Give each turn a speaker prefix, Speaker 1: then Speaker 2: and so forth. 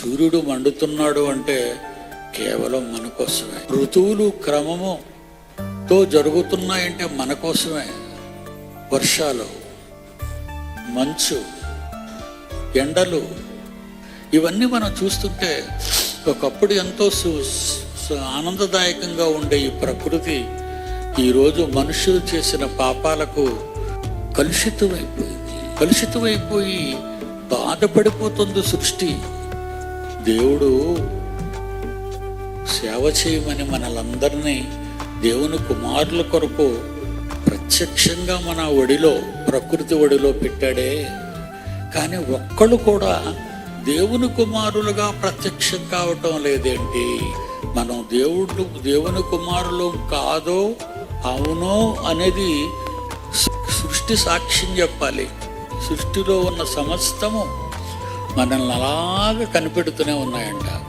Speaker 1: సూర్యుడు మండుతున్నాడు అంటే కేవలం మన కోసమే. ఋతువులు క్రమముతో జరుగుతున్నాయంటే మన కోసమే. వర్షాలు, మంచు, ఎండలు, ఇవన్నీ మనం చూస్తుంటే ఒకప్పుడు ఎంతో ఆనందదాయకంగా ఉండే ఈ ప్రకృతి ఈరోజు మనుషులు చేసిన పాపాలకు కలుషితమైపోయి బాధపడిపోతుంది సృష్టి. దేవుడు సేవ చేయమని మనలందరినీ దేవుని కుమారుల కొరకు ప్రత్యక్షంగా మన ఒడిలో, ప్రకృతి ఒడిలో పెట్టాడే. కానీ ఒక్కళ్ళు కూడా దేవుని కుమారులుగా ప్రత్యక్షం కావటం లేదేంటి? మనం దేవుని కుమారులు కాదో అవునో అనేది సృష్టి సాక్ష్యం చెప్పాలి. సృష్టిలో ఉన్న సమస్తము మనల్ని అలాగా కనిపెడుతూనే ఉన్నాయంట.